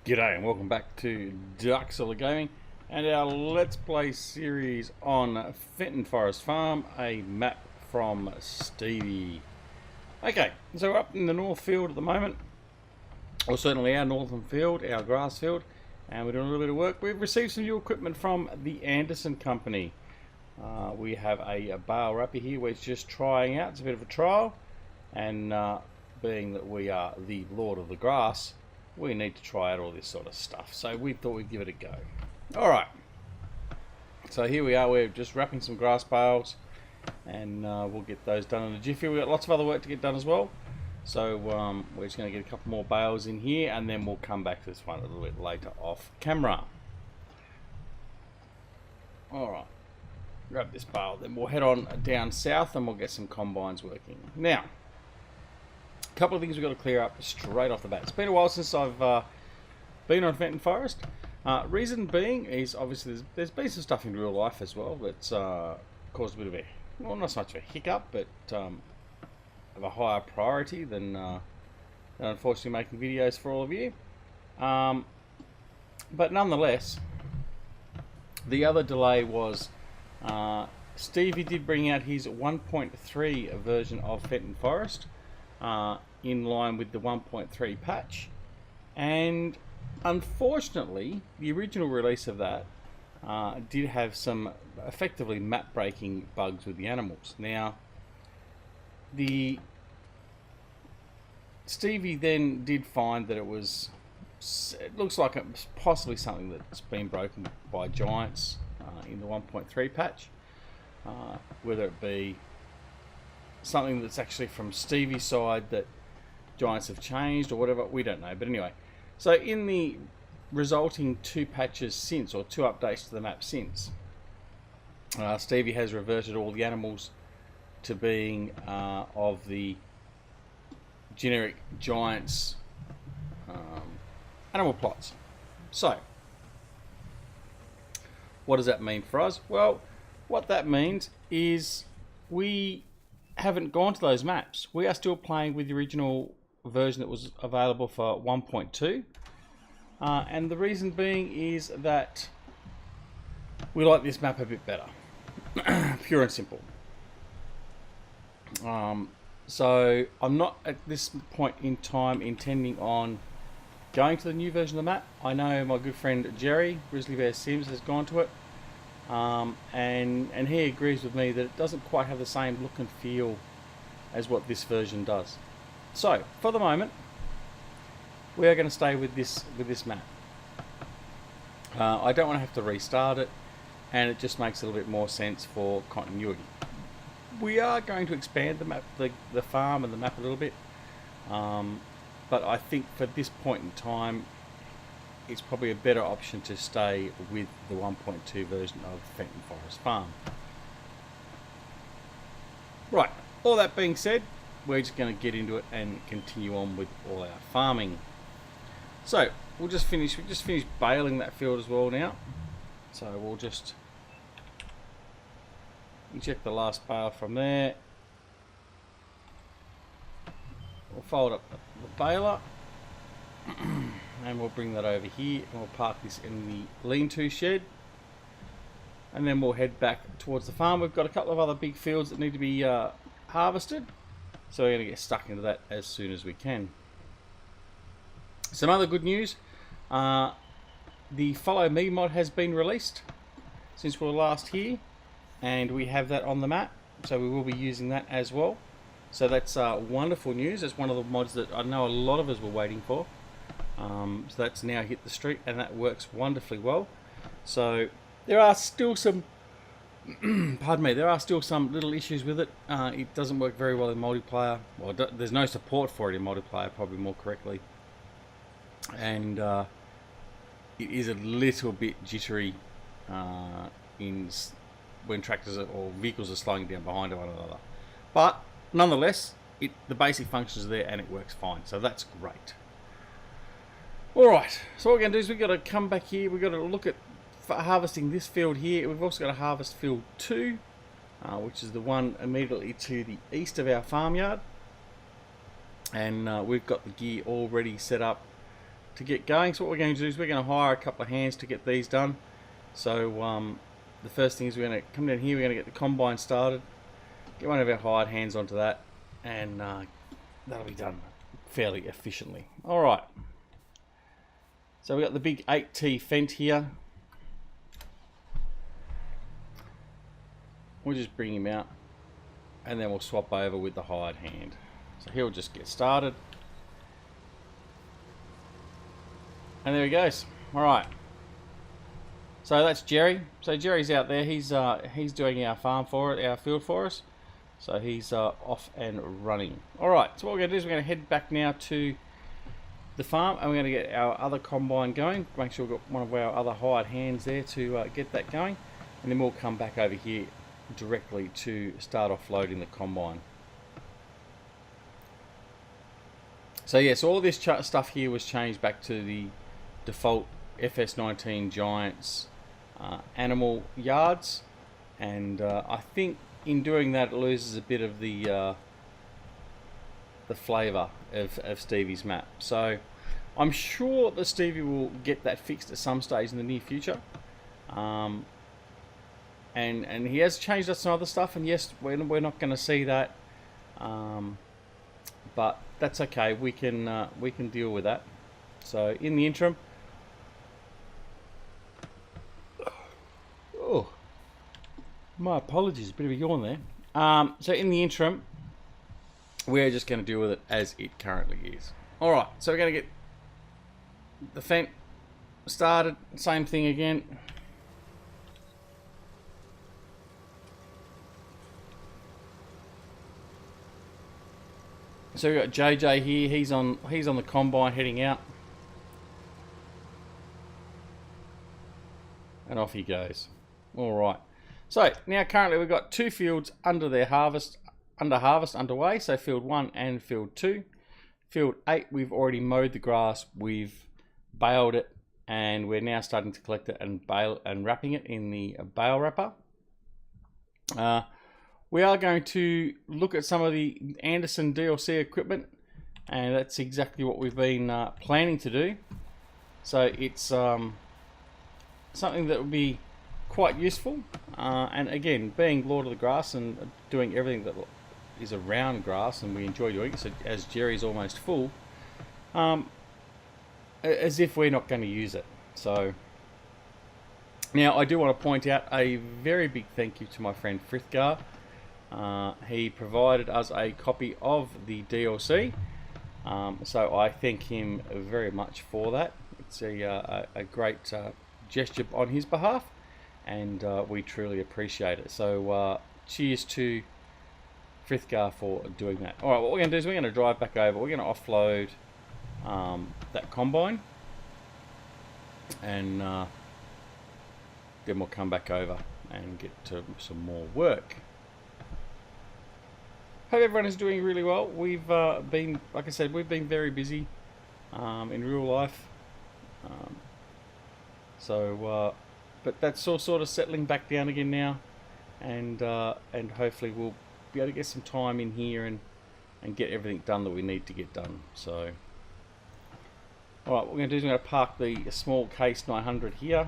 G'day and welcome back to DuckZorly Gaming and our Let's Play series on Fenton Forest Farm, a map from Stevie. Okay, so we're up in the north field at the moment, or certainly our northern field, our grass field, and we're doing a little bit of work. We've received some new equipment from the Anderson Company. We have a bale wrapper here we're just trying out. It's a bit of a trial, and being that we are the Lord of the Grass, we need to try out all this sort of stuff. So we thought we'd give it a go. Alright. So here we are. We're just wrapping some grass bales. And we'll get those done in a jiffy. We've got lots of other work to get done as well. So we're just going to get a couple more bales in here. And then we'll come back to this one a little bit later off camera. Alright. Grab this bale. Then we'll head on down south and we'll get some combines working. Now, couple of things we've got to clear up straight off the bat. It's been a while since I've been on Fenton Forest. Reason being is obviously there's been some stuff in real life as well that's caused a bit of a, well, not so much of a hiccup, but of a higher priority than unfortunately making videos for all of you. But nonetheless, the other delay was Stevie did bring out his 1.3 version of Fenton Forest. In line with the 1.3 patch, and unfortunately the original release of that did have some effectively map breaking bugs with the animals. Now the Stevie then did find that it looks like it was possibly something that's been broken by giants in the 1.3 patch, whether it be something that's actually from Stevie's side that giants have changed or whatever, we don't know. But anyway, so in the resulting two patches since, or two updates to the map since, Stevie has reverted all the animals to being of the generic giants animal plots. So what does that mean for us? Well, what that means is we haven't gone to those maps. We are still playing with the original version that was available for 1.2, and the reason being is that we like this map a bit better. Pure and simple. So I'm not at this point in time intending on going to the new version of the map. I know my good friend Jerry, Grizzly Sims, has gone to it. And he agrees with me that it doesn't quite have the same look and feel as what this version does. So for the moment, we are going to stay with this map. I don't want to have to restart it, and it just makes a little bit more sense for continuity. We are going to expand the map, the farm and the map a little bit, but I think for this point in time, it's probably a better option to stay with the 1.2 version of Fenton Forest Farm. Right, all that being said, we're just going to get into it and continue on with all our farming. So we just finished baling that field as well now. So we'll just check the last bale from there. We'll fold up the baler. And we'll bring that over here and we'll park this in the lean-to shed, and then we'll head back towards the farm. We've got a couple of other big fields that need to be harvested, so we're going to get stuck into that as soon as we can. Some other good news, the Follow Me mod has been released since we were last here, and we have that on the map, so we will be using that as well. So that's wonderful news. It's one of the mods that I know a lot of us were waiting for. So that's now hit the street, and that works wonderfully well. So there are still some pardon me, there are still some little issues with it. It doesn't work very well in multiplayer. Well, there's no support for it in multiplayer, probably more correctly, and it is a little bit jittery when tractors or vehicles are slowing down behind one another. But nonetheless, the basic functions are there and it works fine, so that's great. Alright, so what we're going to do is we've got to come back here, we've got to look at harvesting this field here. We've also got to harvest field 2, which is the one immediately to the east of our farmyard. And we've got the gear already set up to get going. So what we're going to do is we're going to hire a couple of hands to get these done. So the first thing is we're going to come down here, we're going to get the combine started, get one of our hired hands onto that, and that'll be done fairly efficiently. Alright, so we've got the big 8T Fent here. We'll just bring him out, and then we'll swap over with the hired hand. So he'll just get started. And there he goes. Alright. So that's Jerry. So Jerry's out there. He's doing our farm for it, our field for us. So he's off and running. Alright, so what we're going to do is we're going to head back now to the farm, and we're going to get our other combine going. Make sure we've got one of our other hired hands there to get that going. And then we'll come back over here directly to start offloading the combine. So yes, all this stuff here was changed back to the default FS19 Giants animal yards, and I think in doing that it loses a bit of the flavour of Stevie's map. So I'm sure that Stevie will get that fixed at some stage in the near future. And he has changed up some other stuff, and yes, we're not going to see that, but that's okay. We can deal with that. So in the interim, oh, my apologies, a bit of a yawn there. So in the interim, we're just going to deal with it as it currently is. All right, so we're going to get the Fent started. Same thing again. So we've got JJ here, he's on the combine heading out. And off he goes. Alright. So now currently we've got 2 fields under harvest underway, so field 1 and field 2. Field 8 we've already mowed the grass, we've baled it, and we're now starting to collect it and bale and wrapping it in the bale wrapper. We are going to look at some of the Anderson DLC equipment, and that's exactly what we've been planning to do. So it's something that would be quite useful, and again, being Lord of the Grass and doing everything that is around grass, and we enjoy doing it, so as Jerry's almost full, as if we're not going to use it. So now I do want to point out a very big thank you to my friend Frithgar. He provided us a copy of the DLC, so I thank him very much for that. It's a great gesture on his behalf, and we truly appreciate it. So cheers to Frithgar for doing that. Alright, what we're going to do is we're going to drive back over, we're going to offload that combine, and then we'll come back over and get to some more work. Hope everyone is doing really well. We've been, like I said, we've been very busy in real life. But that's all sort of settling back down again now, and hopefully we'll be able to get some time in here and get everything done that we need to get done. So, all right, what we're going to do is we're going to park the small Case 900 here,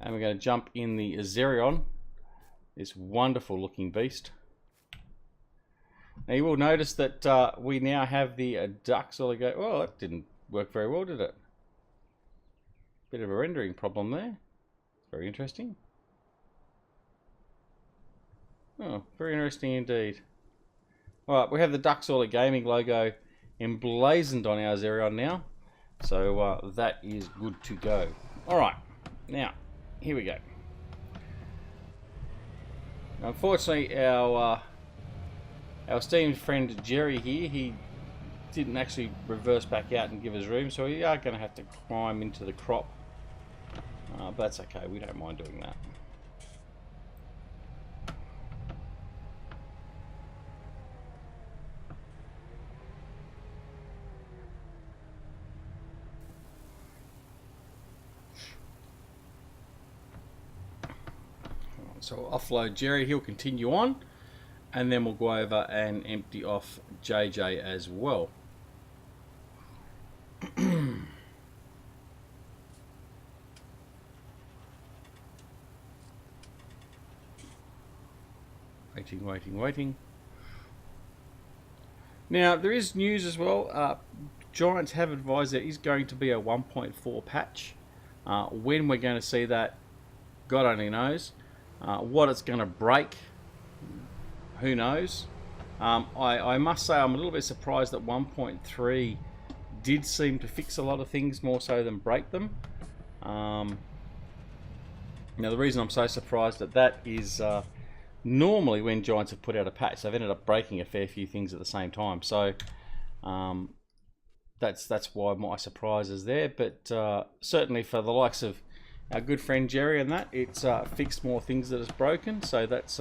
and we're going to jump in the Xerion. This wonderful looking beast. Now you will notice that we now have the DuckZorly go. Oh, that didn't work very well, did it? Bit of a rendering problem there. Very interesting. Oh, very interesting indeed. Alright, we have the DuckZorly gaming logo emblazoned on our Xerion now. So that is good to go. Alright, now, here we go. Unfortunately, our esteemed friend Jerry here, he didn't actually reverse back out and give us room, so we are going to have to climb into the crop. But that's okay, we don't mind doing that. So we'll offload Jerry, he'll continue on, and then we'll go over and empty off JJ as well. Waiting. Now, there is news as well. Giants have advised there is going to be a 1.4 patch. When we're going to see that, God only knows. What it's going to break, who knows. I must say I'm a little bit surprised that 1.3 did seem to fix a lot of things more so than break them. Now, the reason I'm so surprised at that is normally when Giants have put out a patch, they've ended up breaking a fair few things at the same time. So that's why my surprise is there. But certainly for the likes of our good friend Jerry and that, it's fixed more things that is broken. So that's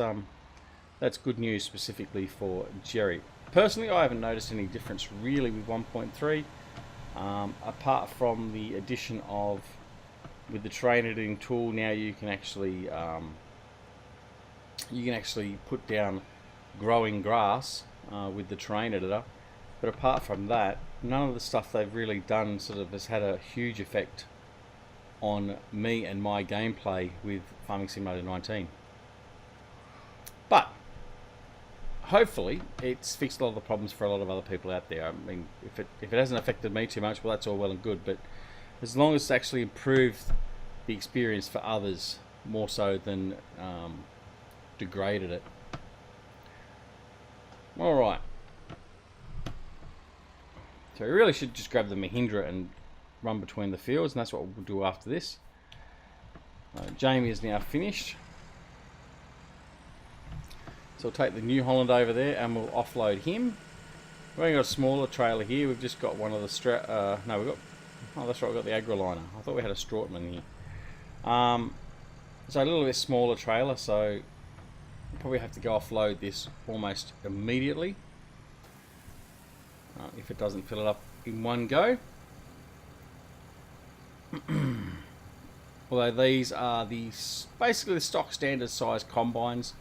good news specifically for Jerry. Personally, I haven't noticed any difference really with 1.3, apart from the addition of, with the train editing tool, now you can actually put down growing grass with the train editor. But apart from that, none of the stuff they've really done sort of has had a huge effect on me and my gameplay with Farming Simulator 19. But hopefully it's fixed a lot of the problems for a lot of other people out there. I mean, if it hasn't affected me too much, well, that's all well and good. But as long as it's actually improved the experience for others more so than degraded it. All right. So we really should just grab the Mahindra and run between the fields, and that's what we'll do after this. Jamie is now finished. So we'll take the New Holland over there and we'll offload him. We've only got a smaller trailer here. We've just got one of the no, we've got, oh, that's right, we've got the Agroliner. I thought we had a Strautman here. So a little bit smaller trailer, so we'll probably have to go offload this almost immediately. If it doesn't fill it up in one go. Although these are basically the stock standard size combines.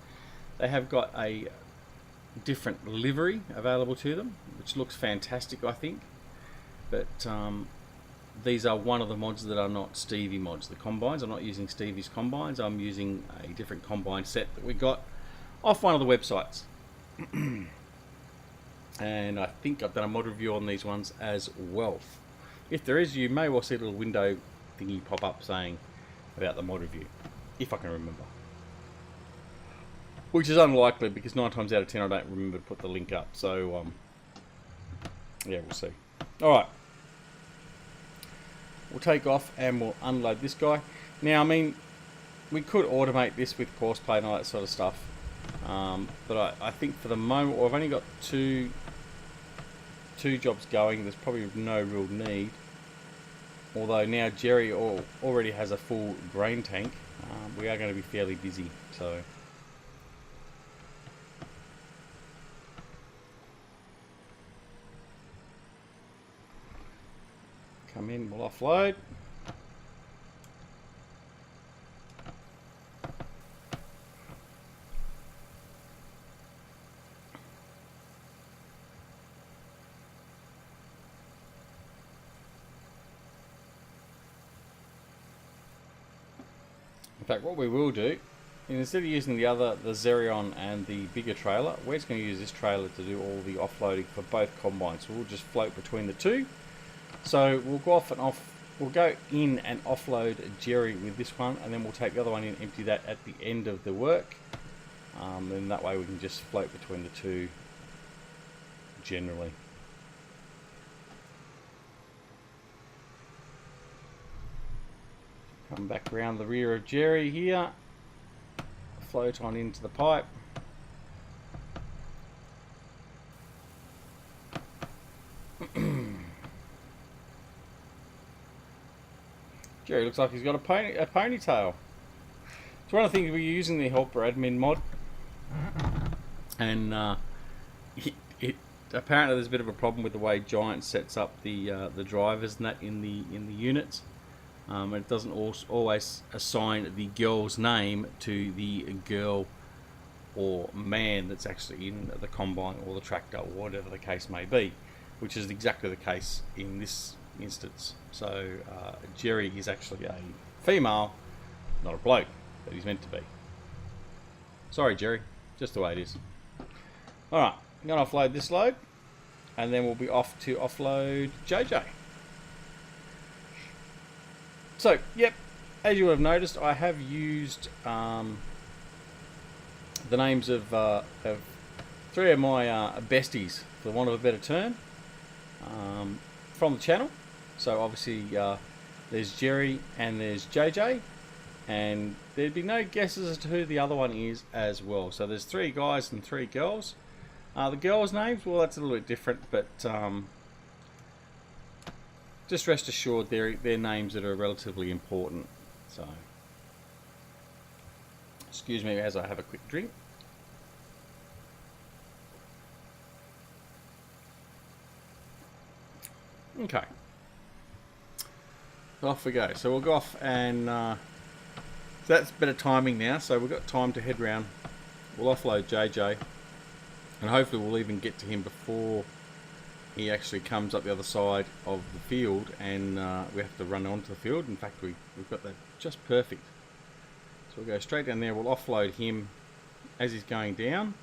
They have got a different livery available to them, which looks fantastic, I think. But these are one of the mods that are not Stevie mods. The combines, I'm not using Stevie's combines. I'm using a different combine set that we got off one of the websites. And I think I've done a mod review on these ones as well. If there is, you may well see a little window thingy pop up saying about the mod review, if I can remember. Which is unlikely, because 9 times out of 10 I don't remember to put the link up. So, yeah, we'll see. Alright. We'll take off and we'll unload this guy. Now, I mean, we could automate this with course play and all that sort of stuff. But I think for the moment, well, I've only got two jobs going. There's probably no real need. Although now Jerry already has a full grain tank, we are going to be fairly busy. So come in, we'll offload. In fact, what we will do, instead of using the Xerion and the bigger trailer, we're just going to use this trailer to do all the offloading for both combines. So we'll just float between the two. So we'll go we'll go in and offload Jerry with this one, and then we'll take the other one in, empty that at the end of the work. Then that way we can just float between the two generally. Come back around the rear of Jerry here, float on into the pipe. Jerry looks like he's got a ponytail. It's one of the things we're using the helper admin mod, and apparently there's a bit of a problem with the way Giant sets up the drivers and that in the units. It doesn't always assign the girl's name to the girl or man that's actually in the combine or the tractor or whatever the case may be, which is exactly the case in this instance. So Jerry is actually a female, not a bloke that he's meant to be. Sorry, Jerry, just the way it is. Alright, I'm going to offload this load, and then we'll be off to offload JJ. So, yep, as you would have noticed, I have used the names of 3 of my besties, for want of a better term, from the channel. So obviously there's Jerry and there's JJ, and there'd be no guesses as to who the other one is as well. So there's 3 guys and 3 girls. The girls' names, well, that's a little bit different, but just rest assured they're names that are relatively important. So, excuse me as I have a quick drink. Okay, off we go. So we'll go off, and so that's better timing now. So we've got time to head round. We'll offload JJ, and hopefully we'll even get to him before he actually comes up the other side of the field, and we have to run onto the field. In fact, we've got that just perfect. So we'll go straight down there. We'll offload him as he's going down,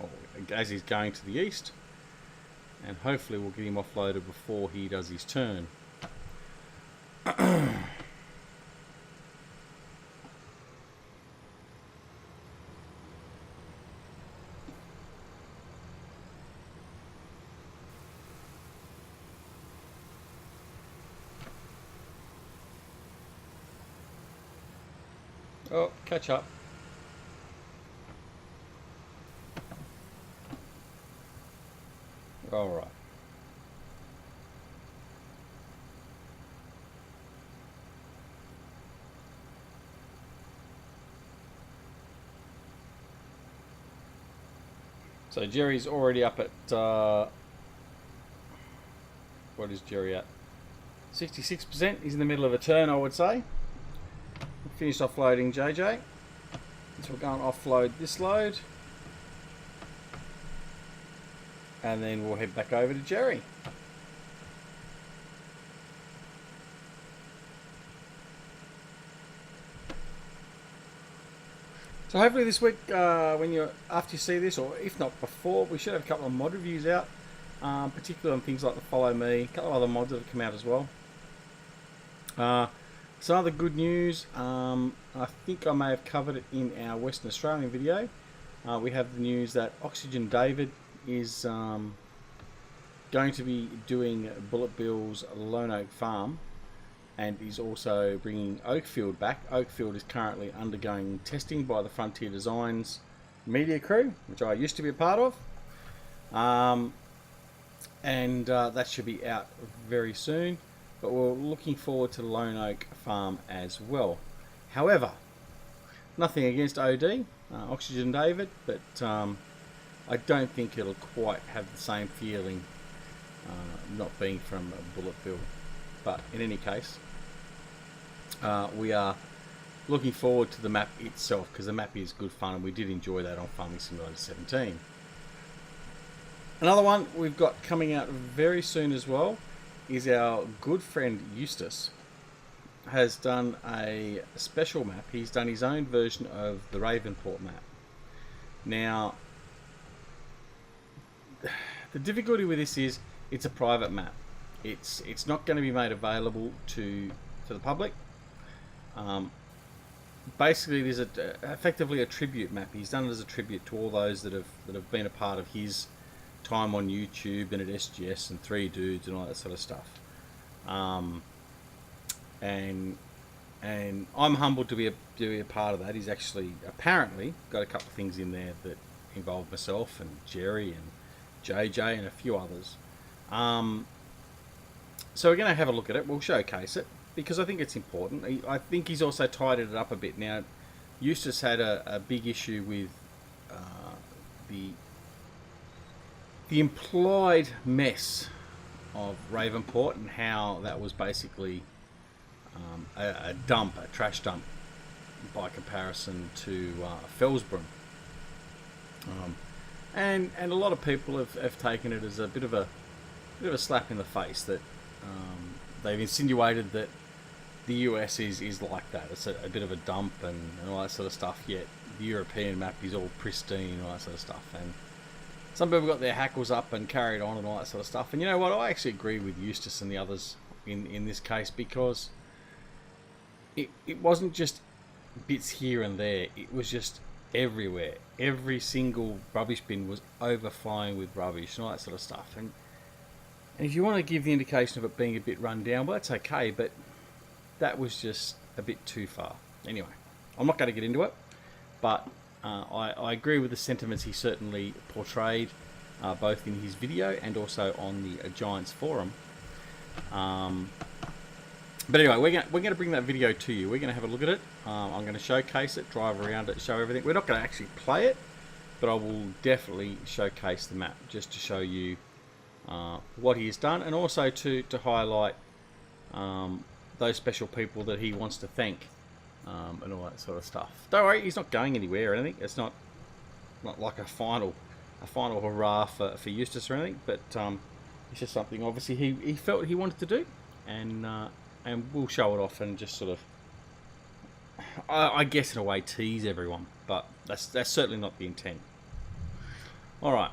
or as he's going to the east, and hopefully we'll get him offloaded before he does his turn. Oh, catch up. All right. So Jerry's already up at, what is Jerry at? 66%. He's in the middle of a turn, I would say. Finished offloading JJ. So we're going to offload this load. And then we'll head back over to Jerry. So hopefully this week, after you see this, or if not before, we should have a couple of mod reviews out, particularly on things like the Follow Me, a couple of other mods that have come out as well. Some other good news, I think I may have covered it in our Western Australian video. We have the news that Oxygen David is going to be doing Bullet Bill's Lone Oak Farm, and he's also bringing Oakfield back. Oakfield is currently undergoing testing by the Frontier Designs media crew, which I used to be a part of, and that should be out very soon. But we're looking forward to Lone Oak Farm as well. However, nothing against OD, Oxygen David, but I don't think it'll quite have the same feeling not being from Bullet Bill. But in any case, we are looking forward to the map itself, because the map is good fun and we did enjoy that on Farming Simulator 17. Another one we've got coming out very soon as well is our good friend Eustace has done a special map. He's done his own version of the Ravenport map. Now, the difficulty with this is it's a private map. It's not going to be made available to the public. Basically, there's effectively a tribute map. He's done it as a tribute to all those that have been a part of his time on YouTube and at SGS and Three Dudes and all that sort of stuff. And I'm humbled to be a part of that. He's actually apparently got a couple of things in there that involve myself and Jerry and JJ and a few others. So we're going to have a look at it. We'll showcase it because I think it's important. I think he's also tidied it up a bit. Now, Eustace had a big issue with the implied mess of Ravenport and how that was basically a trash dump by comparison to Fellsborough. And a lot of people have taken it as a bit of a slap in the face that they've insinuated that the US is like that. It's a bit of a dump and all that sort of stuff. Yet the European map is all pristine and all that sort of stuff. And some people got their hackles up and carried on and all that sort of stuff. And you know what? I actually agree with Eustace and the others in this case, because it wasn't just bits here and there. It was just everywhere. Every single rubbish bin was overflowing with rubbish and all that sort of stuff. And if you want to give the indication of it being a bit run down, well, that's okay, but that was just a bit too far. Anyway, I'm not going to get into it, but I agree with the sentiments he certainly portrayed, both in his video and also on the Giants forum. But anyway, we're going to bring that video to you. We're going to have a look at it. I'm going to showcase it, drive around it, show everything. We're not going to actually play it, but I will definitely showcase the map just to show you what he has done, and also to highlight those special people that he wants to thank, and all that sort of stuff. Don't worry, he's not going anywhere or anything. It's not like a final hurrah for Eustace or anything, but it's just something obviously he felt he wanted to do, and we'll show it off and just sort of, I guess in a way, tease everyone, but that's certainly not the intent. All right.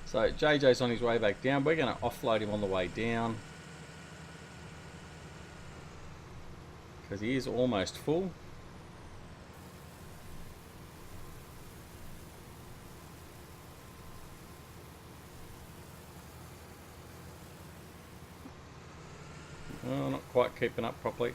So JJ's on his way back down. We're going to offload him on the way down because he is almost full. Oh, not quite keeping up properly.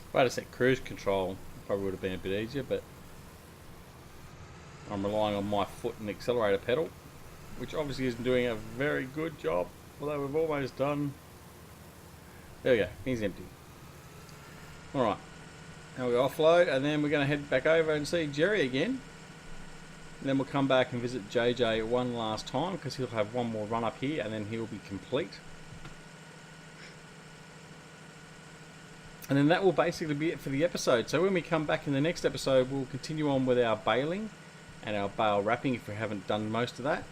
If I had set cruise control, probably would have been a bit easier, but I'm relying on my foot and accelerator pedal, which obviously isn't doing a very good job, although we've almost done. There we go, he's empty. Alright, now we offload, and then we're going to head back over and see Jerry again. And then we'll come back and visit JJ one last time, because he'll have one more run up here, and then he'll be complete. And then that will basically be it for the episode. So when we come back in the next episode, we'll continue on with our baling and our bale wrapping if we haven't done most of that.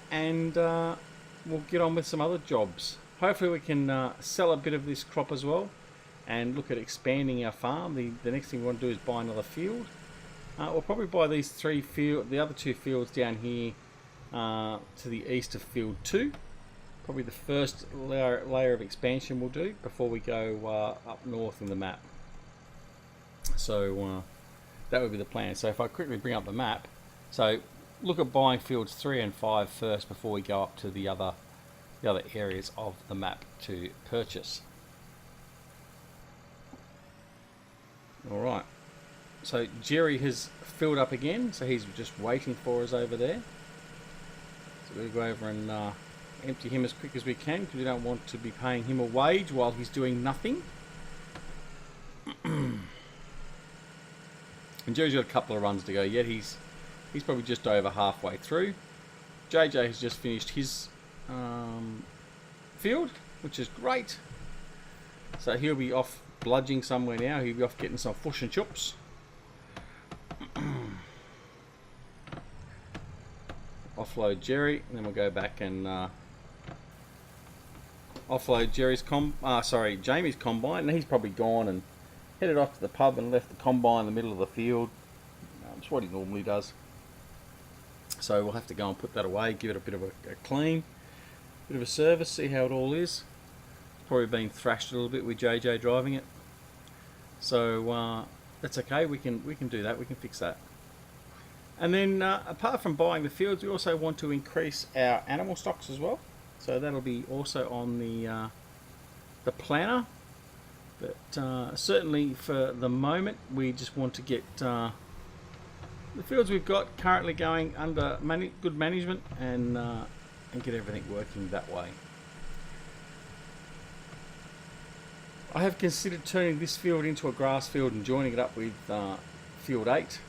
And we'll get on with some other jobs. Hopefully we can sell a bit of this crop as well and look at expanding our farm. The next thing we want to do is buy another field. We'll probably buy these the other two fields down here to the east of field 2. Probably the first layer of expansion we'll do before we go up north in the map. So that would be the plan. So if I quickly bring up the map, so look at buying fields 3 and 5 first before we go up to the other areas of the map to purchase. Alright, so Jerry has filled up again, so he's just waiting for us over there. So we'll go over and empty him as quick as we can, because we don't want to be paying him a wage while he's doing nothing. And Jerry's got a couple of runs to go yet. He's probably just over halfway through. JJ has just finished his field, which is great. So he'll be off bludging somewhere now. He'll be off getting some fish and chips. Offload Jerry, and then we'll go back and offload Jamie's combine, and he's probably gone and headed off to the pub and left the combine in the middle of the field. It's what he normally does. So we'll have to go and put that away, give it a bit of a clean, bit of a service, see how it all is. It's probably been thrashed a little bit with JJ driving it. So that's okay, we can do that, we can fix that. And then apart from buying the fields, we also want to increase our animal stocks as well. So that'll be also on the planner. But certainly for the moment, we just want to get the fields we've got currently going under good management and get everything working that way. I have considered turning this field into a grass field and joining it up with field 8.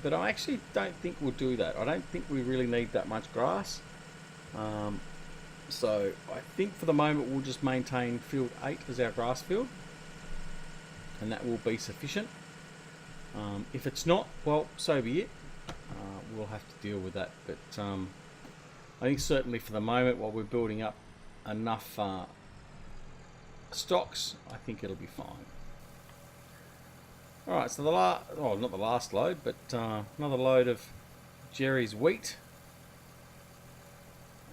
But I actually don't think we'll do that. I don't think we really need that much grass. So I think for the moment we'll just maintain field 8 as our grass field, and that will be sufficient. If it's not, well, so be it. We'll have to deal with that, but I think certainly for the moment, while we're building up enough stocks, I think it'll be fine. Alright, so not the last load, but another load of Jerry's wheat.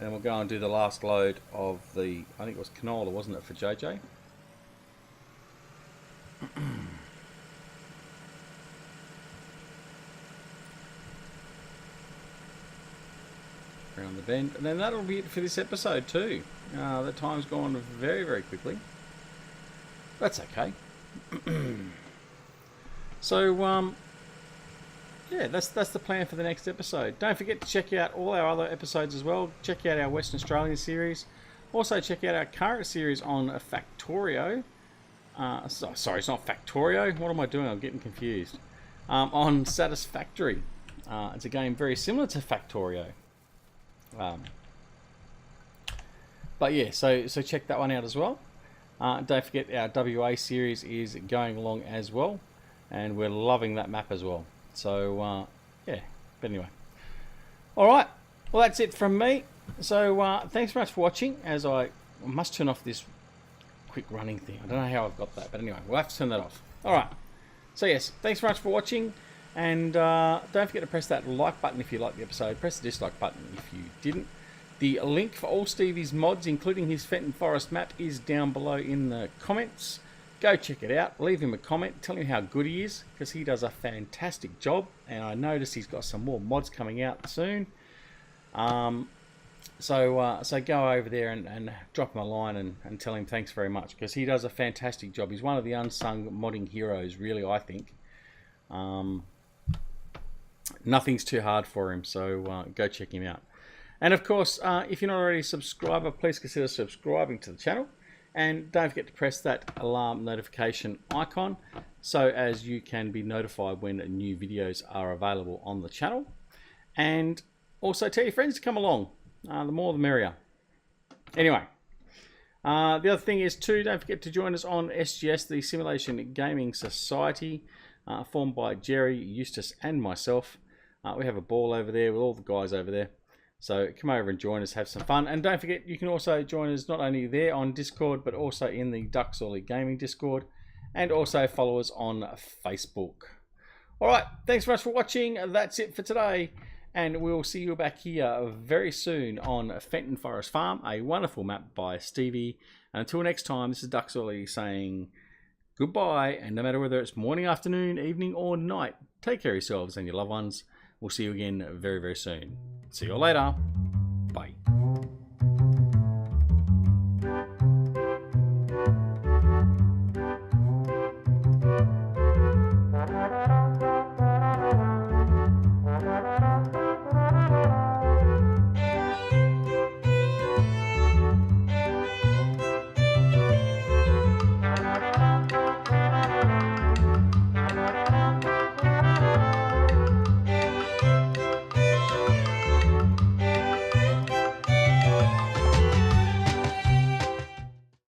And we'll go and do the last load of the, I think it was canola, wasn't it, for JJ? Around the bend. And then that'll be it for this episode too. The time's gone very, very quickly. That's okay. So, yeah, that's the plan for the next episode. Don't forget to check out all our other episodes as well. Check out our Western Australian series. Also check out our current series on Factorio. Sorry, it's not Factorio. What am I doing? I'm getting confused. On Satisfactory. It's a game very similar to Factorio. But yeah, so check that one out as well. Don't forget our WA series is going along as well, and we're loving that map as well. So yeah, but anyway, all right, well that's it from me. So thanks very much for watching. As I must turn off this quick running thing. I don't know how I've got that, but anyway, we'll have to turn that off. All right, so yes, thanks very much for watching, and don't forget to press that like button if you liked the episode. Press the dislike button if you didn't. The link for all Stevie's mods, including his Fenton Forest map, is down below in the comments. Go check it out. Leave him a comment. Tell him how good he is, because he does a fantastic job. And I noticed he's got some more mods coming out soon. So go over there and drop him a line and tell him thanks very much, because he does a fantastic job. He's one of the unsung modding heroes, really, I think. Nothing's too hard for him, so go check him out. And of course, if you're not already a subscriber, please consider subscribing to the channel. And don't forget to press that alarm notification icon so as you can be notified when new videos are available on the channel. And also tell your friends to come along. The more the merrier. Anyway, the other thing is too, don't forget to join us on SGS, the Simulation Gaming Society, formed by Jerry, Eustace and myself. We have a ball over there with all the guys over there. So come over and join us, have some fun. And don't forget, you can also join us not only there on Discord, but also in the DuckZorly Gaming Discord. And also follow us on Facebook. Alright, thanks very much for watching. That's it for today. And we'll see you back here very soon on Fenton Forest Farm, a wonderful map by Stevie. And until next time, this is DuckZorly saying goodbye. And no matter whether it's morning, afternoon, evening, or night, take care of yourselves and your loved ones. We'll see you again very, very soon. See you all later. Bye.